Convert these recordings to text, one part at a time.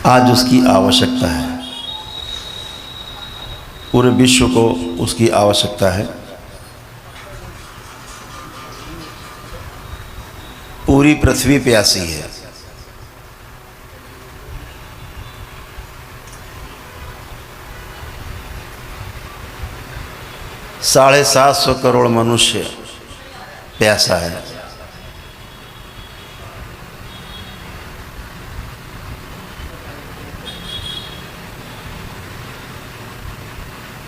आज उसकी आवश्यकता है, पूरे विश्व को उसकी आवश्यकता है। पूरी पृथ्वी प्यासी है। साढ़े 700 करोड़ मनुष्य प्यासा है।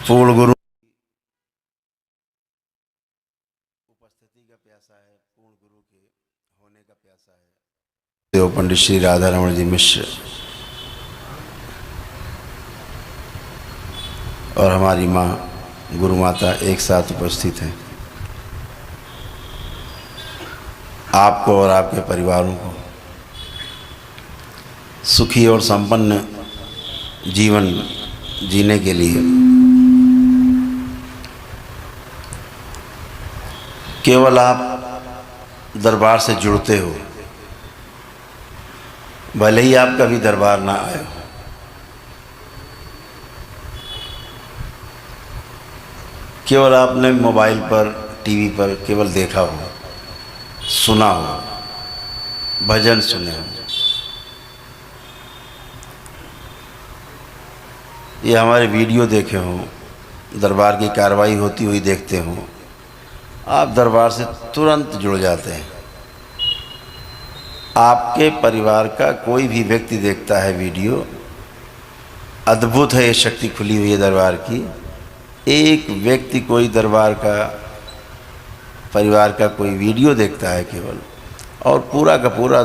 पूर्ण गुरु उपस्थिति का प्यासा है, पूर्ण गुरु के होने का प्यासा है। देव पंडित श्री राधा रमण जी मिश्र और हमारी माँ गुरु माता एक साथ उपस्थित हैं। आपको और आपके परिवारों को सुखी और संपन्न जीवन जीने के लिए केवल आप दरबार से जुड़ते हो, भले ही आप कभी दरबार ना आए हो। केवल आपने मोबाइल पर, टीवी पर केवल देखा हो, सुना हो, भजन सुने हो। ये हमारे वीडियो देखे हो, दरबार की कार्रवाई होती हुई देखते हो, आप दरबार से तुरंत जुड़ जाते हैं। आपके परिवार का कोई भी व्यक्ति देखता है वीडियो, अद्भुत है ये शक्ति खुली हुई है दरबार की। एक व्यक्ति कोई दरबार का, परिवार का कोई वीडियो देखता है केवल, और पूरा का पूरा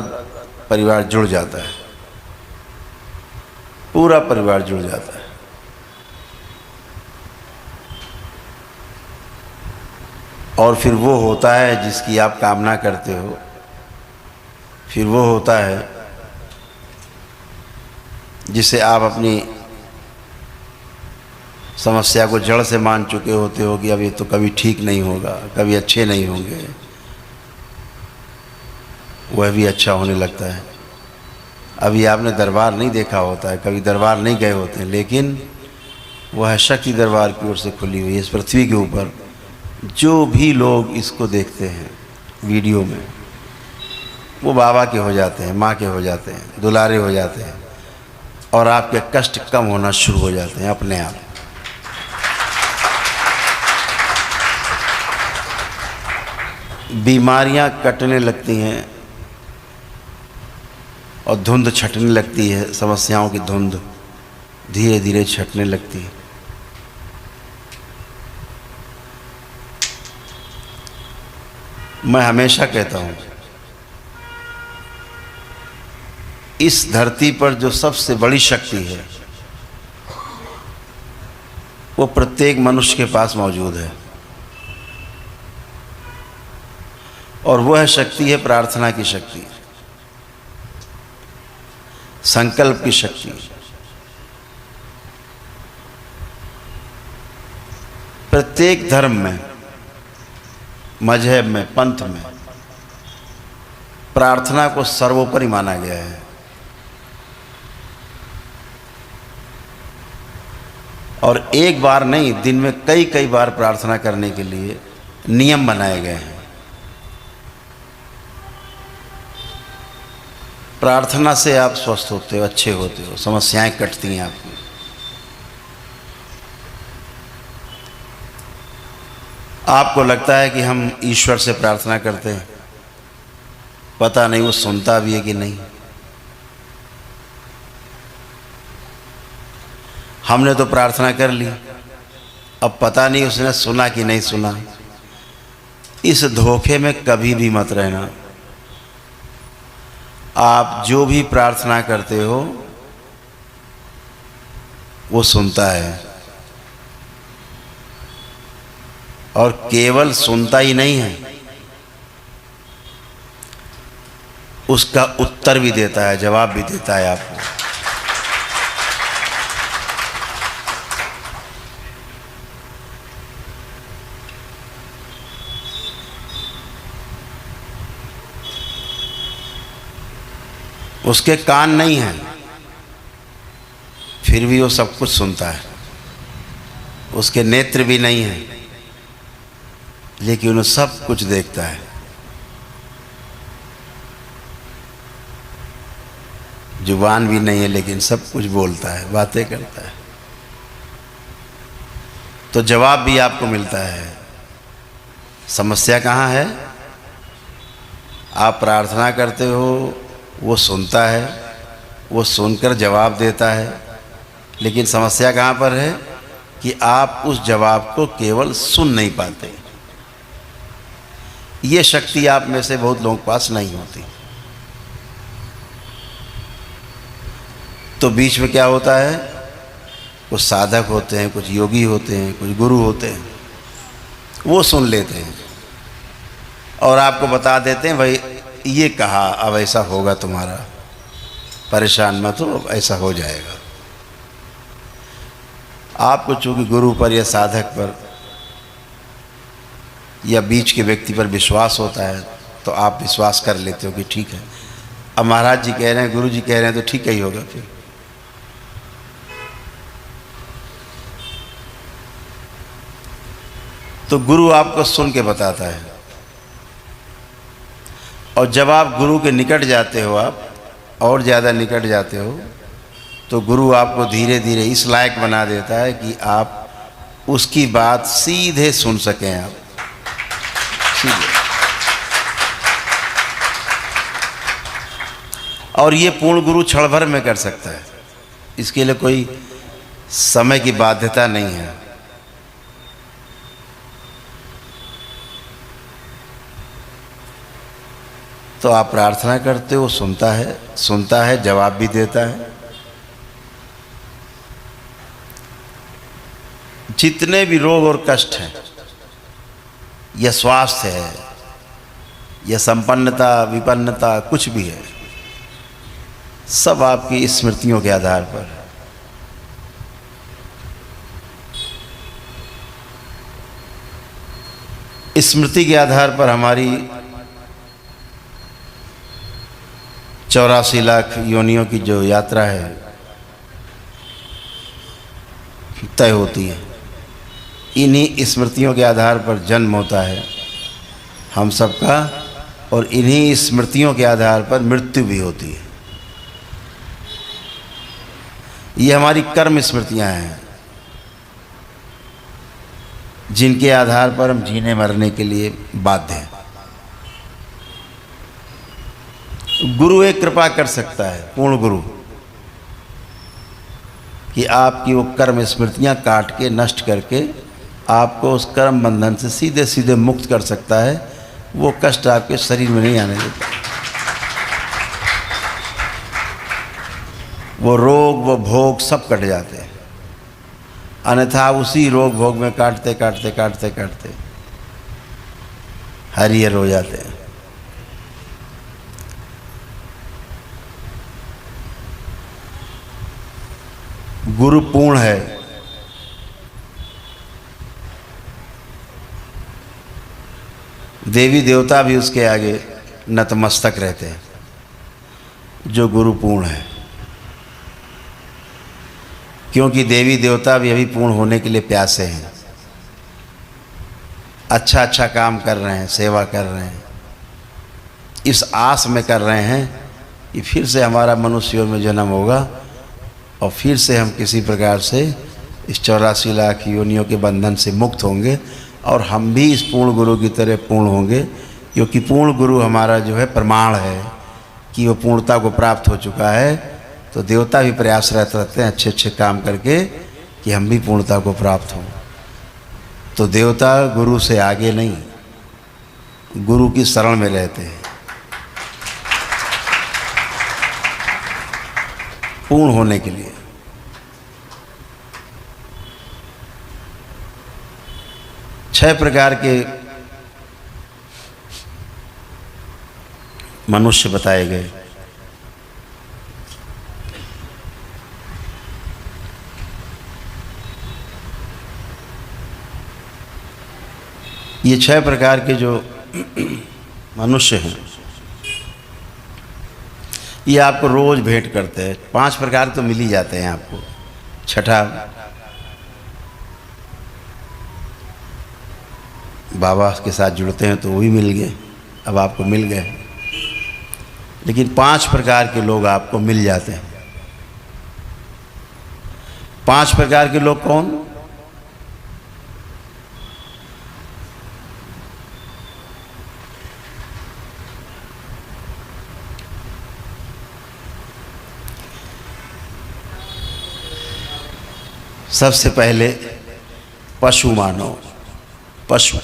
परिवार जुड़ जाता है, पूरा परिवार जुड़ जाता है। और फिर वो होता है जिसकी आप कामना करते हो, फिर वो होता है जिसे आप अपनी समस्या को जड़ से मान चुके होते हो कि अब ये तो कभी ठीक नहीं होगा, कभी अच्छे नहीं होंगे, वह भी अच्छा होने लगता है। अभी आपने दरबार नहीं देखा होता है, कभी दरबार नहीं गए होते हैं, लेकिन वह शक्ति दरबार की ओर से खुली हुई है। इस पृथ्वी के ऊपर जो भी लोग इसको देखते हैं वीडियो में, वो बाबा के हो जाते हैं, माँ के हो जाते हैं, दुलारे हो जाते हैं, और आपके कष्ट कम होना शुरू हो जाते हैं अपने आप। बीमारियां कटने लगती हैं और धुंध छटने लगती है, समस्याओं की धुंध धीरे धीरे छटने लगती है। मैं हमेशा कहता हूँ, इस धरती पर जो सबसे बड़ी शक्ति है वो प्रत्येक मनुष्य के पास मौजूद है, और वह शक्ति है प्रार्थना की शक्ति, संकल्प की शक्ति। प्रत्येक धर्म में, मजहब में, पंथ में प्रार्थना को सर्वोपरि माना गया है। और एक बार नहीं, दिन में कई कई बार प्रार्थना करने के लिए नियम बनाए गए हैं। प्रार्थना से आप स्वस्थ होते हो, अच्छे होते हो, समस्याएं कटती हैं आपकी। आपको लगता है कि हम ईश्वर से प्रार्थना करते हैं, पता नहीं वो सुनता भी है कि नहीं। हमने तो प्रार्थना कर ली, अब पता नहीं उसने सुना कि नहीं सुना। इस धोखे में कभी भी मत रहना। आप जो भी प्रार्थना करते हो वो सुनता है, और केवल सुनता ही नहीं है, उसका उत्तर भी देता है, जवाब भी देता है आपको। उसके कान नहीं हैं, फिर भी वो सब कुछ सुनता है। उसके नेत्र भी नहीं हैं, लेकिन वो सब कुछ देखता है। जुबान भी नहीं है, लेकिन सब कुछ बोलता है, बातें करता है। तो जवाब भी आपको मिलता है। समस्या कहाँ है? आप प्रार्थना करते हो, वो सुनता है, वो सुनकर जवाब देता है, लेकिन समस्या कहाँ पर है कि आप उस जवाब को केवल सुन नहीं पाते। ये शक्ति आप में से बहुत लोगों के पास नहीं होती। तो बीच में क्या होता है, कुछ साधक होते हैं, कुछ योगी होते हैं, कुछ गुरु होते हैं, वो सुन लेते हैं और आपको बता देते हैं भाई ये कहा, अब ऐसा होगा तुम्हारा, परेशान मत हो, अब ऐसा हो जाएगा। आपको चूंकि गुरु पर या साधक पर या बीच के व्यक्ति पर विश्वास होता है, तो आप विश्वास कर लेते हो कि ठीक है, अब महाराज जी कह रहे हैं, गुरु जी कह रहे हैं, तो ठीक ही होगा। फिर तो गुरु आपको सुन के बताता है, और जब आप गुरु के निकट जाते हो, आप और ज़्यादा निकट जाते हो, तो गुरु आपको धीरे धीरे इस लायक बना देता है कि आप उसकी बात सीधे सुन सकें। आप सीधे। और ये पूर्ण गुरु क्षण भर में कर सकता है, इसके लिए कोई समय की बाध्यता नहीं है। तो आप प्रार्थना करते हो, सुनता है, जवाब भी देता है। जितने भी रोग और कष्ट हैं, या स्वास्थ्य है, या संपन्नता विपन्नता, कुछ भी है, सब आपकी स्मृतियों के आधार पर है। स्मृति के आधार पर हमारी 84 लाख योनियों की जो यात्रा है तय होती है। इन्हीं स्मृतियों के आधार पर जन्म होता है हम सबका, और इन्हीं स्मृतियों के आधार पर मृत्यु भी होती है। ये हमारी कर्म स्मृतियां हैं, जिनके आधार पर हम जीने मरने के लिए बाध्य हैं। गुरु एक कृपा कर सकता है, पूर्ण गुरु, कि आपकी वो कर्म स्मृतियां काट के, नष्ट करके आपको उस कर्म बंधन से सीधे सीधे मुक्त कर सकता है। वो कष्ट आपके शरीर में नहीं आने देता। वो रोग, वो भोग सब कट जाते हैं, अन्यथा उसी रोग भोग में काटते काटते काटते काटते हरिहर हो जाते हैं। गुरु पूर्ण है, देवी देवता भी उसके आगे नतमस्तक रहते हैं, जो गुरु पूर्ण है। क्योंकि देवी देवता भी अभी पूर्ण होने के लिए प्यासे हैं, अच्छा अच्छा काम कर रहे हैं, सेवा कर रहे हैं, इस आस में कर रहे हैं कि फिर से हमारा मनुष्य में जन्म होगा और फिर से हम किसी प्रकार से इस 84 लाख योनियों के बंधन से मुक्त होंगे, और हम भी इस पूर्ण गुरु की तरह पूर्ण होंगे। क्योंकि पूर्ण गुरु हमारा जो है प्रमाण है कि वो पूर्णता को प्राप्त हो चुका है। तो देवता भी प्रयासरत रहते हैं अच्छे अच्छे काम करके कि हम भी पूर्णता को प्राप्त हों। तो देवता गुरु से आगे नहीं, गुरु की शरण में रहते हैं पूर्ण होने के लिए। छह प्रकार के मनुष्य बताए गए। ये 6 प्रकार के जो मनुष्य हैं, ये आपको रोज भेंट करते हैं। 5 प्रकार तो मिल ही जाते हैं आपको, छठा बाबा के साथ जुड़ते हैं तो वो भी मिल गए, अब आपको मिल गए। लेकिन 5 प्रकार के लोग आपको मिल जाते हैं। 5 प्रकार के लोग कौन? सबसे पहले पशु मानो, पशु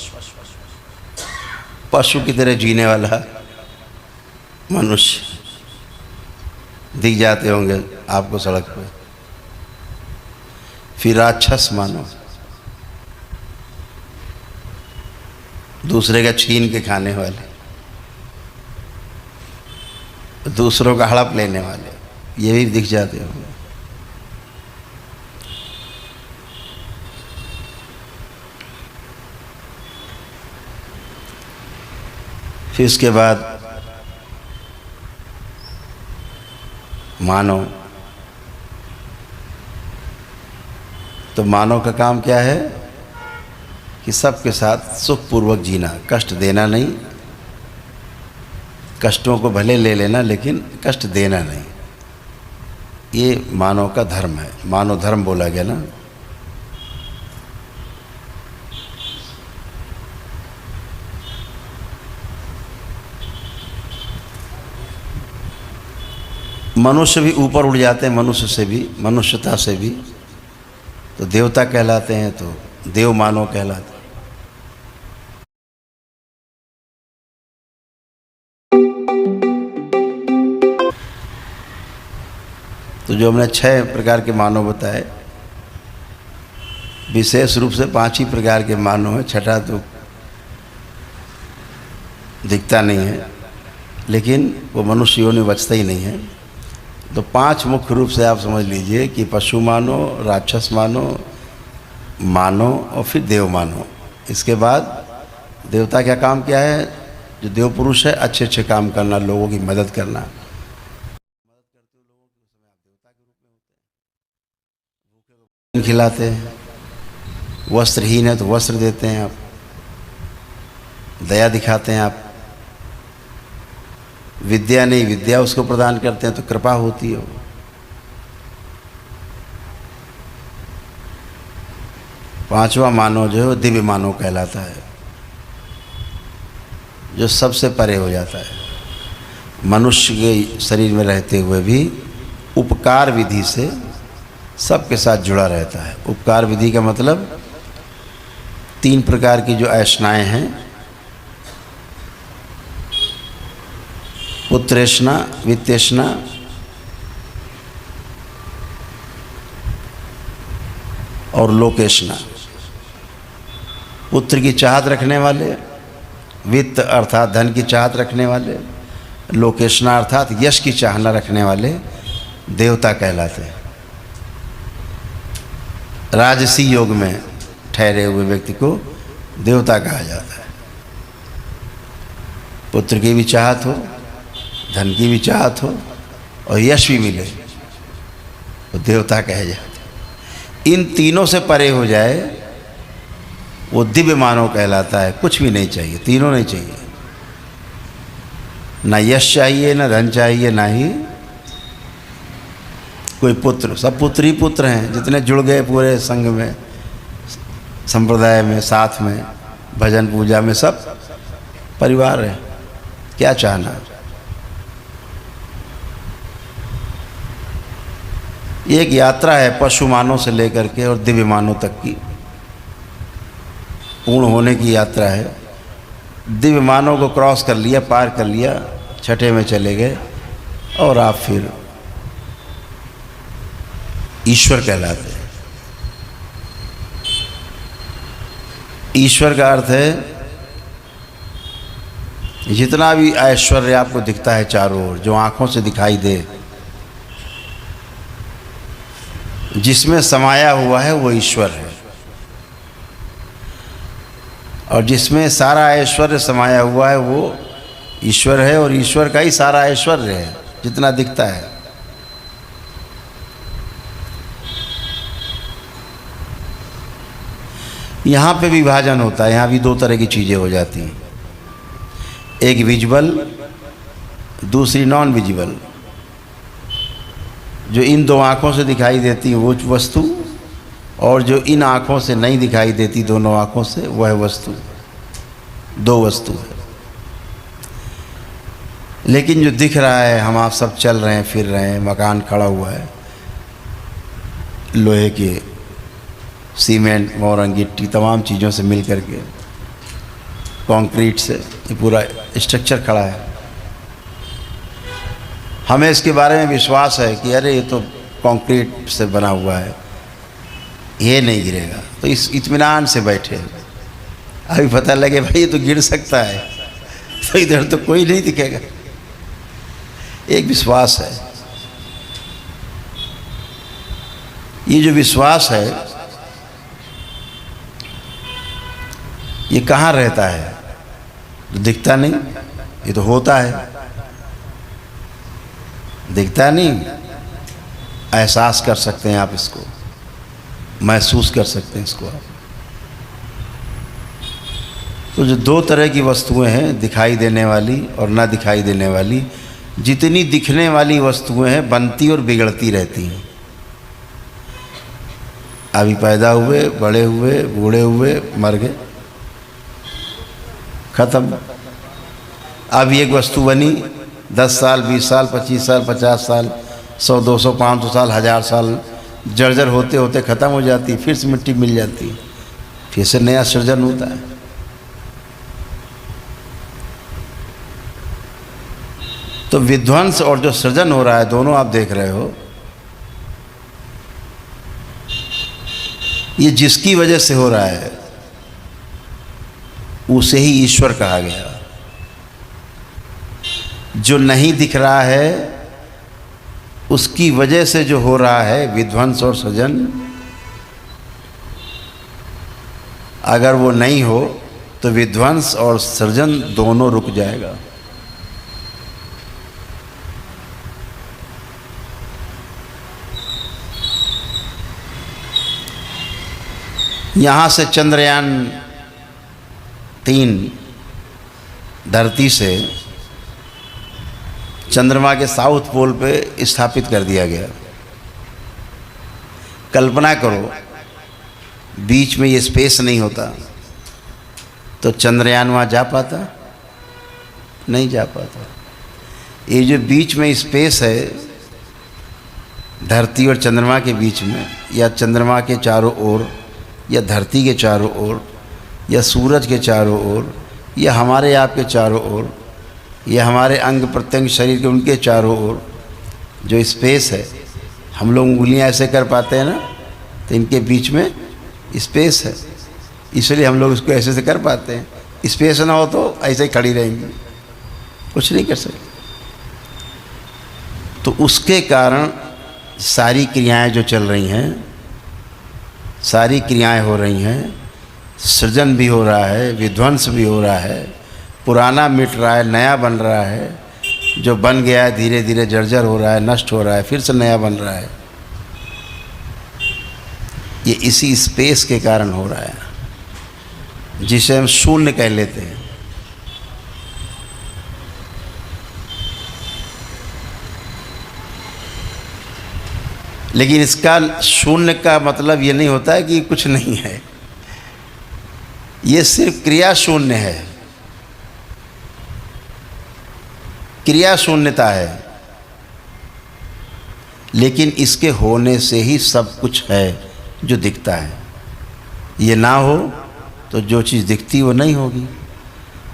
पशु की तरह जीने वाला मनुष्य दिख जाते होंगे आपको सड़क पे। फिर राक्षस मानो, दूसरे का छीन के खाने वाले, दूसरों का हड़प लेने वाले, ये भी दिख जाते होंगे। फिर उसके बाद मानव, तो मानव का काम क्या है कि सबके साथ सुखपूर्वक जीना, कष्ट देना नहीं। कष्टों को भले ले लेना लेकिन कष्ट देना नहीं, ये मानव का धर्म है। मानव धर्म बोला गया ना। मनुष्य भी ऊपर उड़ जाते हैं, मनुष्य से भी, मनुष्यता से भी, तो देवता कहलाते हैं, तो देव मानव कहलाते हैं। तो जो हमने 6 प्रकार के मानव बताए, विशेष रूप से 5 ही प्रकार के मानव हैं। छठा तो दिखता नहीं है, लेकिन वो मनुष्य योनि बचता ही नहीं है। तो 5 मुख्य रूप से आप समझ लीजिए कि पशु मानो, राक्षस मानो, मानो और फिर देव मानो। इसके बाद देवता क्या काम क्या है? जो देव पुरुष है, अच्छे अच्छे काम करना, लोगों की मदद करना। खिलाते हैं, वस्त्रहीन है तो वस्त्र देते हैं आप, दया दिखाते हैं आप। विद्या नहीं, विद्या उसको प्रदान करते हैं तो कृपा होती है। पांचवा मानव जो है वो दिव्य मानव कहलाता है, जो सबसे परे हो जाता है। मनुष्य के शरीर में रहते हुए भी उपकार विधि से सबके साथ जुड़ा रहता है। उपकार विधि का मतलब 3 प्रकार की जो ऐष्णाएं हैं, पुत्रेष्णा, वित्तेष्णा और लोकेष्णा। पुत्र की चाहत रखने वाले, वित्त अर्थात धन की चाहत रखने वाले, लोकेष्णा अर्थात यश की चाहना रखने वाले देवता कहलाते हैं। राजसी योग में ठहरे हुए व्यक्ति को देवता कहा जाता है। पुत्र की भी चाहत हो, धन की भी चाहत हो और यश भी मिले तो देवता कहे जाते। इन तीनों से परे हो जाए वो दिव्य मानव कहलाता है। कुछ भी नहीं चाहिए, तीनों नहीं चाहिए, ना यश चाहिए, ना धन चाहिए, ना ही कोई पुत्र। सब पुत्र ही पुत्र हैं, जितने जुड़ गए पूरे संघ में, संप्रदाय में, साथ में, भजन पूजा में, सब परिवार है। क्या चाहना? ये एक यात्रा है पशु मानव से लेकर के और दिव्य मानव तक की, पूर्ण होने की यात्रा है। दिव्य मानव को क्रॉस कर लिया, पार कर लिया, छठे में चले गए और आप फिर ईश्वर कहलाते हैं। ईश्वर का अर्थ है जितना भी ऐश्वर्य आपको दिखता है चारों ओर, जो आँखों से दिखाई दे, जिसमें समाया हुआ है वो ईश्वर है। और जिसमें सारा ऐश्वर्य समाया हुआ है वो ईश्वर है, और ईश्वर का ही सारा ऐश्वर्य है जितना दिखता है। यहाँ पे विभाजन होता है, यहाँ भी दो तरह की चीज़ें हो जाती हैं, एक विजुअल, दूसरी नॉन विजुअल। जो इन दो आँखों से दिखाई देती है वो वस्तु, और जो इन आँखों से नहीं दिखाई देती, दोनों आँखों से, वह वस्तु। दो वस्तु है। लेकिन जो दिख रहा है, हम आप सब चल रहे हैं, फिर रहे हैं, मकान खड़ा हुआ है लोहे के, सीमेंट, मोरंग, गिट्टी, तमाम चीज़ों से मिल करके, कंक्रीट से ये पूरा स्ट्रक्चर खड़ा है। हमें इसके बारे में विश्वास है कि अरे ये तो कंक्रीट से बना हुआ है, ये नहीं गिरेगा, तो इस इत्मीनान से बैठे। अभी पता लगे भाई ये तो गिर सकता है, तो इधर तो कोई नहीं दिखेगा। एक विश्वास है। ये जो विश्वास है ये कहाँ रहता है? तो दिखता नहीं, ये तो होता है। दिखता नहीं, एहसास कर सकते हैं आप इसको, महसूस कर सकते हैं इसको आप। तो जो दो तरह की वस्तुएं हैं, दिखाई देने वाली और ना दिखाई देने वाली, जितनी दिखने वाली वस्तुएं हैं बनती और बिगड़ती रहती हैं। अभी पैदा हुए, बड़े हुए, बूढ़े हुए, मर गए, खत्म। अब एक वस्तु बनी 10 साल, 20 साल, 25 साल, 50 साल, 100, 200, 500 साल, 1000 साल जर्जर होते होते ख़त्म हो जाती है, फिर से मिट्टी मिल जाती है, फिर से नया सृजन होता है। तो विध्वंस और जो सृजन हो रहा है, दोनों आप देख रहे हो, ये जिसकी वजह से हो रहा है उसे ही ईश्वर कहा गया। जो नहीं दिख रहा है उसकी वजह से जो हो रहा है विध्वंस और सृजन, अगर वो नहीं हो तो विध्वंस और सृजन दोनों रुक जाएगा। यहाँ से चंद्रयान 3 धरती से चंद्रमा के साउथ पोल पे स्थापित कर दिया गया। कल्पना करो बीच में ये स्पेस नहीं होता तो चंद्रयान वहाँ जा पाता? नहीं जा पाता। ये जो बीच में स्पेस है धरती और चंद्रमा के बीच में, या चंद्रमा के चारों ओर, या धरती के चारों ओर, या सूरज के चारों ओर, या हमारे आपके चारों ओर, या हमारे अंग प्रत्यंग शरीर के उनके चारों ओर जो स्पेस है, हम लोग उंगलियां ऐसे कर पाते हैं ना, तो इनके बीच में स्पेस है, इसलिए हम लोग इसको ऐसे से कर पाते हैं। स्पेस ना हो तो ऐसे ही खड़ी रहेंगी, कुछ नहीं कर सकते। तो उसके कारण सारी क्रियाएं जो चल रही हैं, सारी क्रियाएं हो रही हैं, सृजन भी हो रहा है, विध्वंस भी हो रहा है, पुराना मिट रहा है, नया बन रहा है, जो बन गया है धीरे धीरे जर्जर हो रहा है, नष्ट हो रहा है, फिर से नया बन रहा है। ये इसी स्पेस के कारण हो रहा है जिसे हम शून्य कह लेते हैं। लेकिन इसका शून्य का मतलब ये नहीं होता है कि कुछ नहीं है, ये सिर्फ क्रिया शून्य है, क्रिया शून्यता है। लेकिन इसके होने से ही सब कुछ है जो दिखता है। ये ना हो तो जो चीज़ दिखती वो नहीं होगी।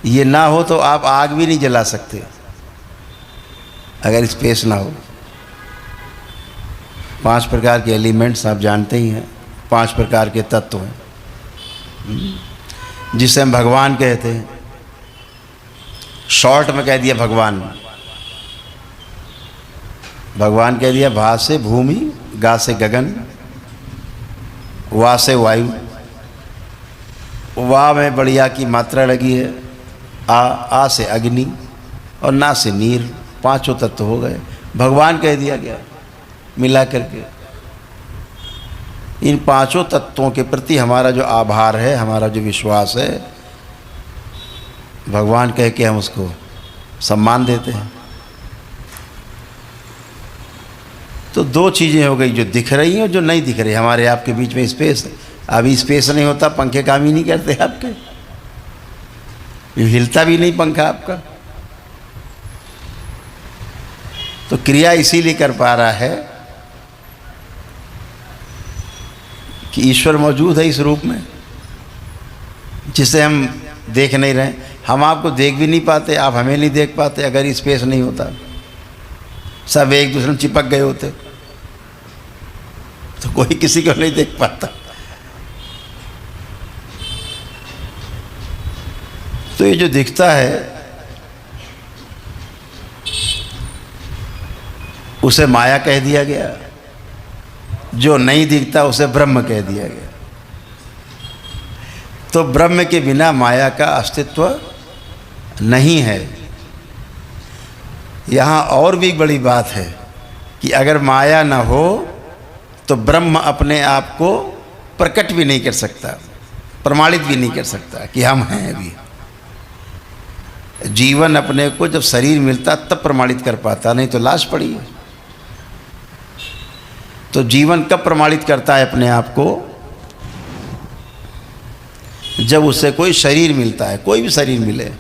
ये ना हो तो आप आग भी नहीं जला सकते अगर स्पेस ना हो। 5 प्रकार के एलिमेंट्स आप जानते ही हैं, 5 प्रकार के तत्व हैं जिसे हम भगवान कहते हैं। शॉर्ट में कह दिया भगवान, भगवान कह दिया भा से भूमि, गा से गगन, वा से वायु। वाह में बढ़िया की मात्रा लगी है, आ से अग्नि, और ना से नीर। 5 तत्व हो गए, भगवान कह दिया गया मिला करके। इन पांचों तत्वों के प्रति हमारा जो आभार है, हमारा जो विश्वास है, भगवान कह के हम उसको सम्मान देते हैं। तो दो चीज़ें हो गई, जो दिख रही हैं और जो नहीं दिख रही। हमारे आपके बीच में स्पेस है, अभी स्पेस नहीं होता, पंखे काम ही नहीं करते आपके, हिलता भी नहीं पंखा आपका। तो क्रिया इसीलिए कर पा रहा है कि ईश्वर मौजूद है इस रूप में, जिसे हम देख नहीं रहे। हम आपको देख भी नहीं पाते, आप हमें नहीं देख पाते अगर स्पेस नहीं होता। सब एक दूसरे में चिपक गए होते तो कोई किसी को नहीं देख पाता। तो ये जो दिखता है उसे माया कह दिया गया, जो नहीं दिखता उसे ब्रह्म कह दिया गया। तो ब्रह्म के बिना माया का अस्तित्व नहीं है। यहाँ और भी बड़ी बात है कि अगर माया न हो तो ब्रह्म अपने आप को प्रकट भी नहीं कर सकता, प्रमाणित भी नहीं कर सकता कि हम हैं। अभी जीवन अपने को जब शरीर मिलता तब प्रमाणित कर पाता, नहीं तो लाश पड़ी है। तो जीवन कब प्रमाणित करता है अपने आप को? जब उससे कोई शरीर मिलता है, कोई भी शरीर मिले।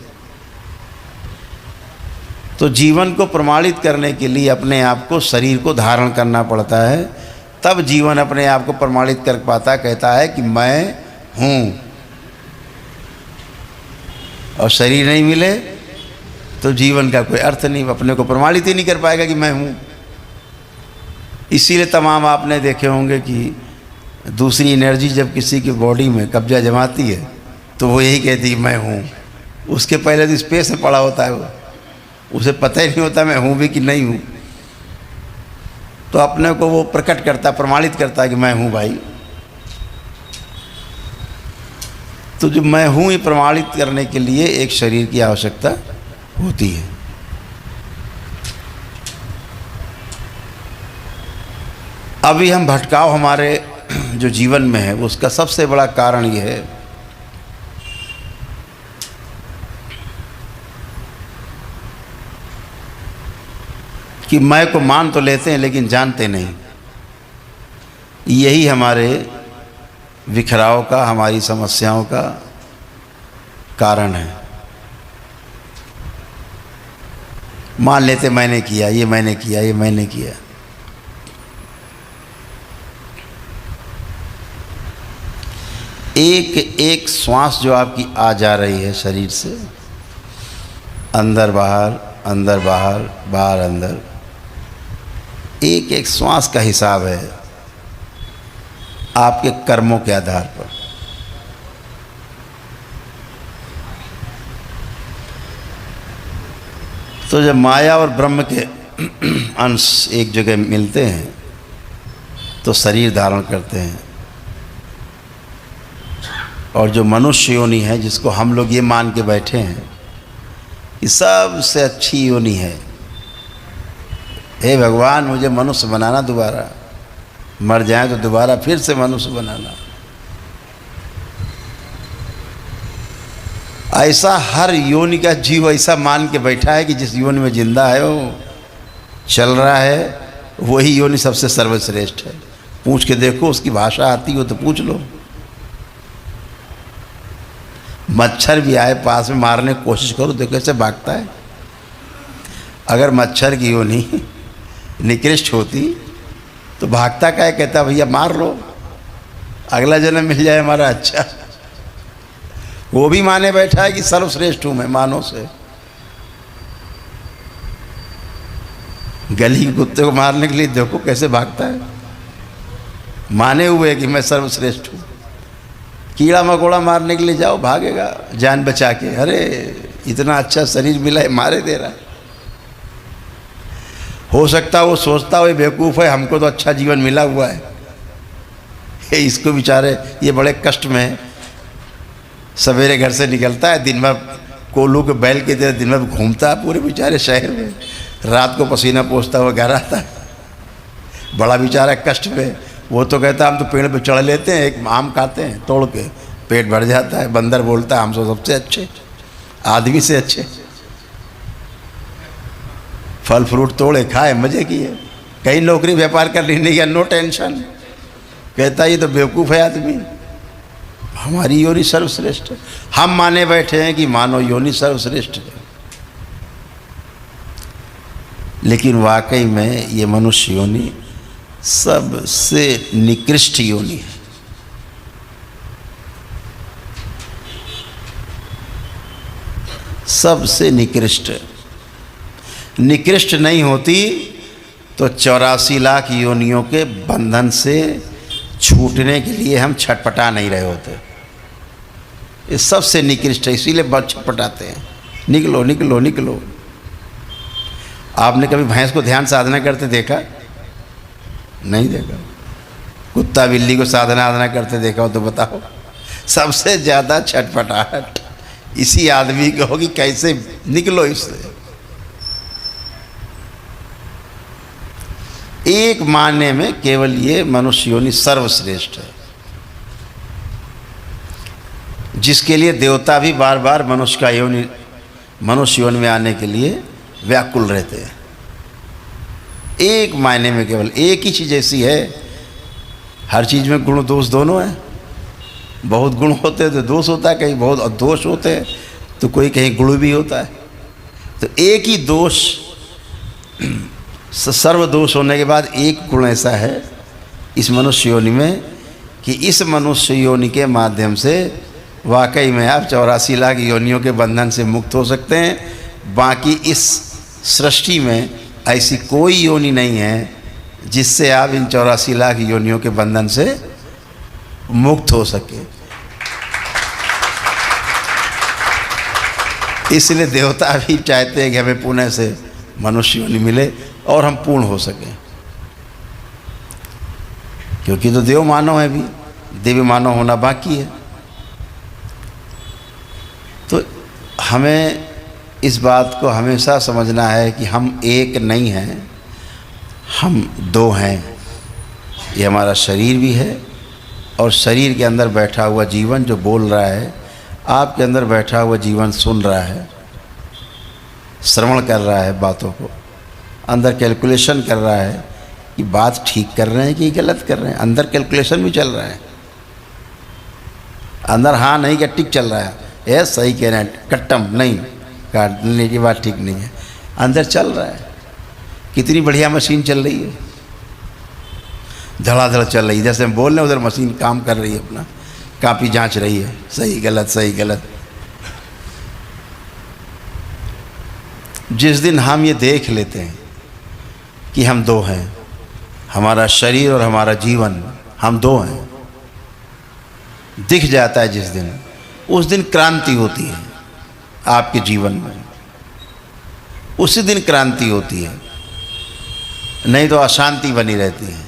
तो जीवन को प्रमाणित करने के लिए अपने आप को, शरीर को धारण करना पड़ता है, तब जीवन अपने आप को प्रमाणित कर पाता, कहता है कि मैं हूँ। और शरीर नहीं मिले तो जीवन का कोई अर्थ नहीं, अपने को प्रमाणित ही नहीं कर पाएगा कि मैं हूँ। इसीलिए तमाम आपने देखे होंगे कि दूसरी एनर्जी जब किसी की बॉडी में कब्जा जमाती है तो वो यही कहती है मैं हूँ। उसके पहले तो स्पेस में पड़ा होता है, वो उसे पता ही नहीं होता मैं हूँ भी कि नहीं हूँ। तो अपने को वो प्रकट करता, प्रमाणित करता है कि मैं हूँ भाई। तो जो मैं हूँ ये प्रमाणित करने के लिए एक शरीर की आवश्यकता होती है। अभी हम भटकाव हमारे जो जीवन में है उसका सबसे बड़ा कारण ये है कि मैं को मान तो लेते हैं लेकिन जानते नहीं। यही हमारे विखराव का, हमारी समस्याओं का कारण है। मान लेते मैंने किया, ये मैंने किया, ये मैंने किया। एक एक श्वास जो आपकी आ जा रही है शरीर से, अंदर बाहर, अंदर बाहर, बाहर अंदर, एक एक श्वास का हिसाब है आपके कर्मों के आधार पर। तो जब माया और ब्रह्म के अंश एक जगह मिलते हैं तो शरीर धारण करते हैं। और जो मनुष्य योनि है, जिसको हम लोग ये मान के बैठे हैं कि सबसे अच्छी योनि है, हे भगवान मुझे मनुष्य बनाना, दोबारा मर जाए तो दोबारा फिर से मनुष्य बनाना, ऐसा हर योनि का जीव ऐसा मान के बैठा है कि जिस योनि में जिंदा है, वो चल रहा है, वही योनि सबसे सर्वश्रेष्ठ है। पूछ के देखो, उसकी भाषा आती हो तो पूछ लो। मच्छर भी आए पास में, मारने की कोशिश करो, देखो कैसे भागता है। अगर मच्छर की योनि निकृष्ट होती तो भागता क्या है, कहता भैया मार लो, अगला जन्म मिल जाए हमारा अच्छा। वो भी माने बैठा है कि सर्वश्रेष्ठ हूँ मैं मानव से। गली के कुत्ते को मारने के लिए देखो कैसे भागता है, माने हुए कि मैं सर्वश्रेष्ठ हूँ। कीड़ा मकोड़ा मारने के लिए जाओ, भागेगा जान बचा के, अरे इतना अच्छा शरीर मिला है, मारे दे रहा है। हो सकता है वो सोचता हो बेवकूफ़ है, हमको तो अच्छा जीवन मिला हुआ है, इसको बेचारे ये बड़े कष्ट में है। सवेरे घर से निकलता है, दिन भर कोल्हू के बैल की तरह दिन भर घूमता है पूरे बेचारे शहर में, रात को पसीना पोंछता हुआ घर आता है, बड़ा बेचारा कष्ट में। वो तो कहता हम तो पेड़ पे चढ़ लेते हैं, एक आम खाते हैं तोड़ के, पेट भर जाता है। बंदर बोलता है हम तो सबसे अच्छे, आदमी से अच्छे, फल फ्रूट तोड़े खाए मजे किए, कहीं नौकरी व्यापार कर ली नहीं, नो टेंशन। कहता ये तो बेवकूफ़ है आदमी, हमारी योनि सर्वश्रेष्ठ है। हम माने बैठे हैं कि मानव योनि सर्वश्रेष्ठ है, लेकिन वाकई में ये मनुष्य योनि सबसे निकृष्ट योनि है। सबसे निकृष्ट। निकृष्ट नहीं होती तो 84 लाख योनियों के बंधन से छूटने के लिए हम छटपटा नहीं रहे होते। ये सबसे निकृष्ट है, इसीलिए बहुत छटपटाते हैं, निकलो निकलो निकलो। आपने कभी भैंस को ध्यान साधना करते देखा? नहीं देखा। कुत्ता बिल्ली को साधना आधना करते देखा हो तो बताओ। सबसे ज़्यादा छटपटाहट इसी आदमी को होगी, कैसे निकलो इससे। एक मानने में केवल ये मनुष्य योनि सर्वश्रेष्ठ है, जिसके लिए देवता भी बार बार मनुष्य योनि में आने के लिए व्याकुल रहते हैं। एक मायने में केवल एक ही चीज़ ऐसी है, हर चीज़ में गुण दोष दोनों है। बहुत गुण होते हैं तो दोष होता है, कहीं बहुत दोष होते हैं तो कोई कहीं गुण भी होता है। तो एक ही दोष, सर्व दोष होने के बाद एक गुण ऐसा है इस मनुष्य योनि में कि इस मनुष्य योनि के माध्यम से वाकई में आप 84 लाख योनियों के बंधन से मुक्त हो सकते हैं। बाकी इस सृष्टि में ऐसी कोई योनि नहीं है जिससे आप इन 84 लाख योनियों के बंधन से मुक्त हो सके। इसलिए देवता भी चाहते हैं कि हमें पुण्य से मनुष्य योनि मिले और हम पूर्ण हो सकें, क्योंकि तो देव मानव है, भी दिव्य मानव होना बाकी है। तो हमें इस बात को हमेशा समझना है कि हम एक नहीं हैं, हम दो हैं। ये हमारा शरीर भी है और शरीर के अंदर बैठा हुआ जीवन जो बोल रहा है, आपके अंदर बैठा हुआ जीवन सुन रहा है, श्रवण कर रहा है बातों को, अंदर कैलकुलेशन कर रहा है कि बात ठीक कर रहे हैं कि गलत कर रहे हैं। अंदर कैलकुलेशन भी चल रहा है, अंदर हाँ नहीं का टिक चल रहा है, ये सही कह रहे हैं, कट्टम नहीं, काटने की बात ठीक नहीं है, अंदर चल रहा है। कितनी बढ़िया मशीन चल रही है, धड़ाधड़ चल रही है, जैसे हम बोल रहे हैं उधर मशीन काम कर रही है, अपना कापी जांच रही है, सही गलत सही गलत। जिस दिन हम ये देख लेते हैं कि हम दो हैं, हमारा शरीर और हमारा जीवन, हम दो हैं, दिख जाता है जिस दिन, उस दिन क्रांति होती है आपके जीवन में, उसी दिन क्रांति होती है, नहीं तो अशांति बनी रहती है।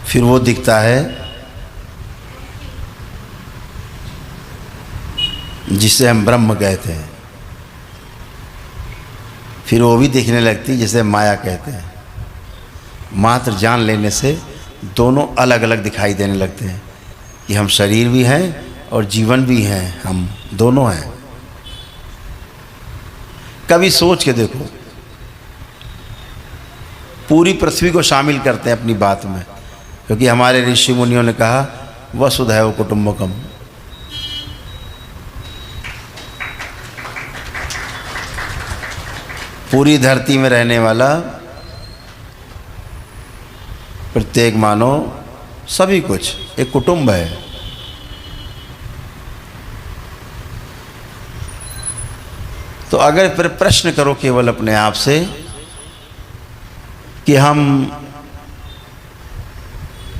फिर वो दिखता है जिसे हम ब्रह्म कहते हैं, फिर वो भी दिखने लगती जिसे माया कहते हैं। मात्र जान लेने से दोनों अलग अलग दिखाई देने लगते हैं कि हम शरीर भी हैं और जीवन भी हैं, हम दोनों हैं। कभी सोच के देखो, पूरी पृथ्वी को शामिल करते हैं अपनी बात में, क्योंकि हमारे ऋषि मुनियों ने कहा वसुधैव कुटुंबकम। पूरी धरती में रहने वाला प्रत्येक मानव, सभी कुछ एक कुटुंब है। तो अगर फिर प्रश्न करो केवल अपने आप से कि हम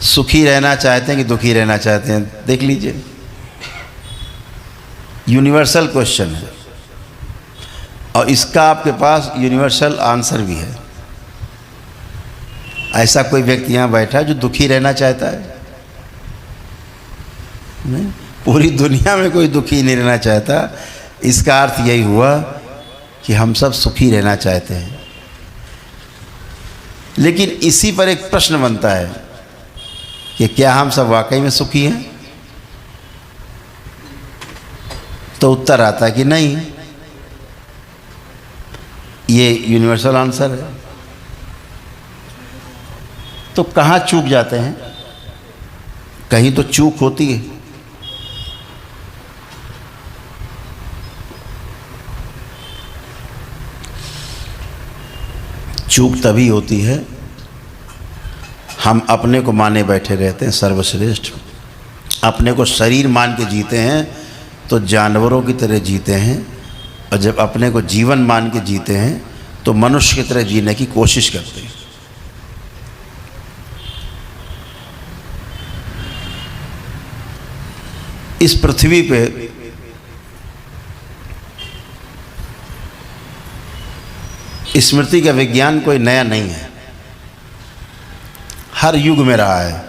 सुखी रहना चाहते हैं कि दुखी रहना चाहते हैं, देख लीजिए, यूनिवर्सल क्वेश्चन है और इसका आपके पास यूनिवर्सल आंसर भी है। ऐसा कोई व्यक्ति यहाँ बैठा है जो दुखी रहना चाहता है? नहीं, पूरी दुनिया में कोई दुखी नहीं रहना चाहता। इसका अर्थ यही हुआ कि हम सब सुखी रहना चाहते हैं। लेकिन इसी पर एक प्रश्न बनता है कि क्या हम सब वाकई में सुखी हैं? तो उत्तर आता है कि नहीं। ये यूनिवर्सल आंसर है। तो कहाँ चूक जाते हैं? कहीं तो चूक होती है। चूक तभी होती है, हम अपने को माने बैठे रहते हैं सर्वश्रेष्ठ, अपने को शरीर मान के जीते हैं तो जानवरों की तरह जीते हैं, और जब अपने को जीवन मान के जीते हैं तो मनुष्य की तरह जीने की कोशिश करते हैं। इस पृथ्वी पे स्मृति का विज्ञान कोई नया नहीं है, हर युग में रहा है।